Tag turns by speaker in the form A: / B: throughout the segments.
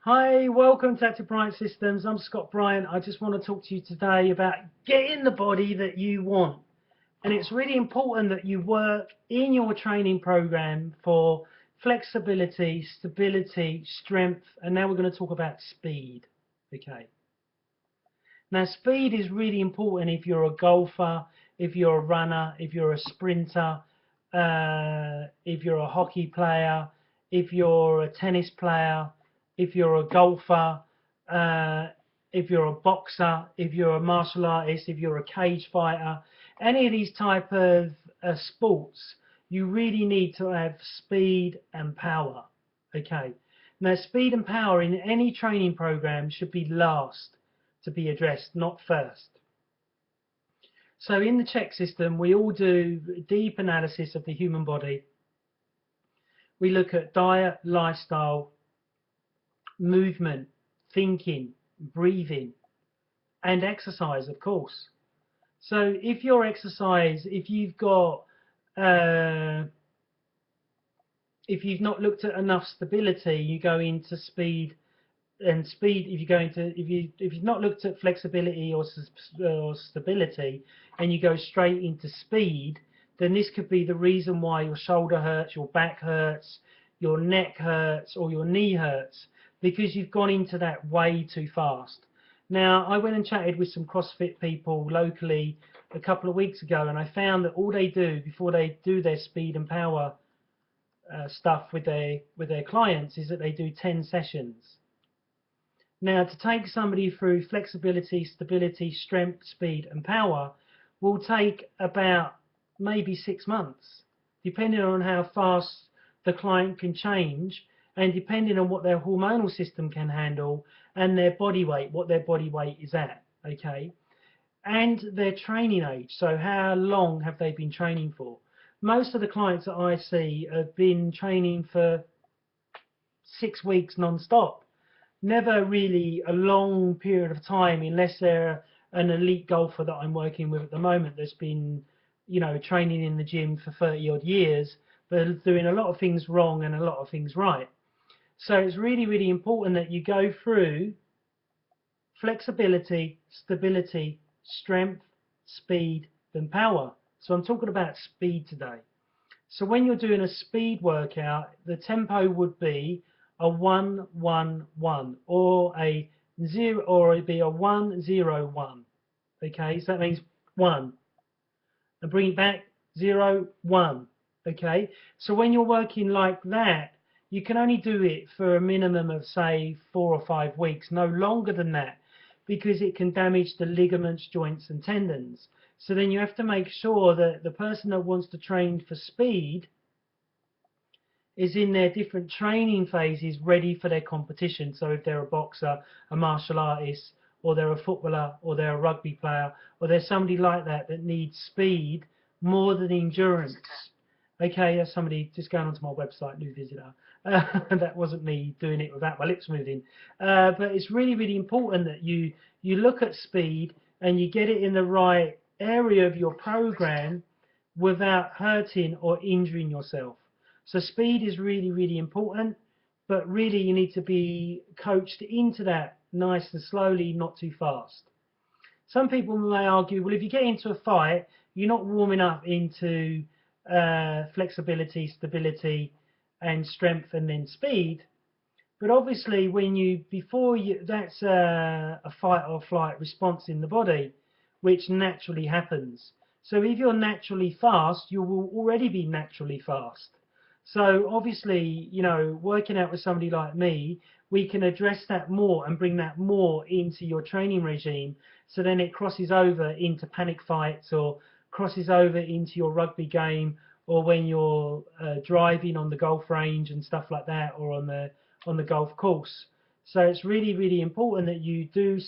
A: Hi, welcome to Bryant Systems. I'm Bryant. I just want to talk to you today about getting the body that you want. And it's really important that you work in your training program for flexibility, stability, strength, and now we're going to talk about speed. Okay. Now, speed is really important if you're a golfer, if you're a runner, if you're a sprinter, if you're a hockey player, if you're a tennis player, if you're a golfer, if you're a boxer, if you're a martial artist, if you're a cage fighter, any of these type of sports, you really need to have speed and power. Okay. Now, speed and power in any training program should be last to be addressed, not first. So in the CHEK system, we all do deep analysis of the human body. We look at diet, lifestyle, movement, thinking, breathing, and exercise, of course. So if your exercise, if you've not looked at enough stability, you go into speed. And speed, if you've not looked at flexibility or stability, and you go straight into speed, then this could be the reason why your shoulder hurts, your back hurts, your neck hurts, or your knee hurts, because you've gone into that way too fast. Now, I went and chatted with some CrossFit people locally a couple of weeks ago, and I found that all they do before they do their speed and power stuff with their clients is that they do 10 sessions. Now, to take somebody through flexibility, stability, strength, speed, and power will take about maybe 6 months, depending on how fast the client can change and depending on what their hormonal system can handle and their body weight, what their body weight is at, okay? And their training age, so how long have they been training for? Most of the clients that I see have been training for 6 weeks non-stop. Never really a long period of time, unless they're an elite golfer that I'm working with at the moment that's been, training in the gym for 30 odd years, but doing a lot of things wrong and a lot of things right. So it's really, really important that you go through flexibility, stability, strength, speed, and power. So I'm talking about speed today. So when you're doing a speed workout, the tempo would be a 1-1-1 or a 0, or it'd be a 1-0-1. Okay, so that means 1 and bring it back 0-1. Okay, so when you're working like that, you can only do it for a minimum of, say, 4 or 5 weeks, no longer than that, because it can damage the ligaments, joints, and tendons. So then you have to make sure that the person that wants to train for speed is in their different training phases ready for their competition. So if they're a boxer, a martial artist, or they're a footballer, or they're a rugby player, or there's somebody like that that needs speed more than endurance. Okay, that's somebody just going onto my website, new visitor. That wasn't me doing it without my lips moving. But it's really, really important that you look at speed and you get it in the right area of your program without hurting or injuring yourself. So speed is really, really important, but really you need to be coached into that nice and slowly, not too fast. Some people may argue, well, if you get into a fight, you're not warming up into flexibility, stability, and strength, and then speed. But obviously, that's a fight or flight response in the body, which naturally happens. So if you're naturally fast, you will already be naturally fast. So obviously, working out with somebody like me, we can address that more and bring that more into your training regime. So then it crosses over into panic fights or crosses over into your rugby game, or when you're driving on the golf range and stuff like that, or on the golf course. So it's really, really important that you do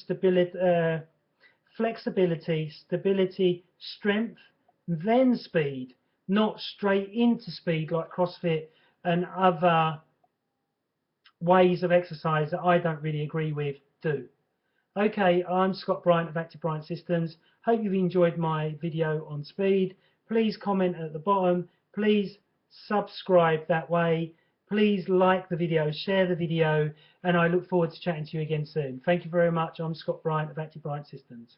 A: flexibility, stability, strength, then speed, not straight into speed like CrossFit and other ways of exercise that I don't really agree with do. Okay, I'm Bryant of Active Bryant Systems. Hope you've enjoyed my video on speed. Please comment at the bottom. Please subscribe that way. Please like the video, share the video, and I look forward to chatting to you again soon. Thank you very much. I'm Scott Bryant of Active Bryant Systems.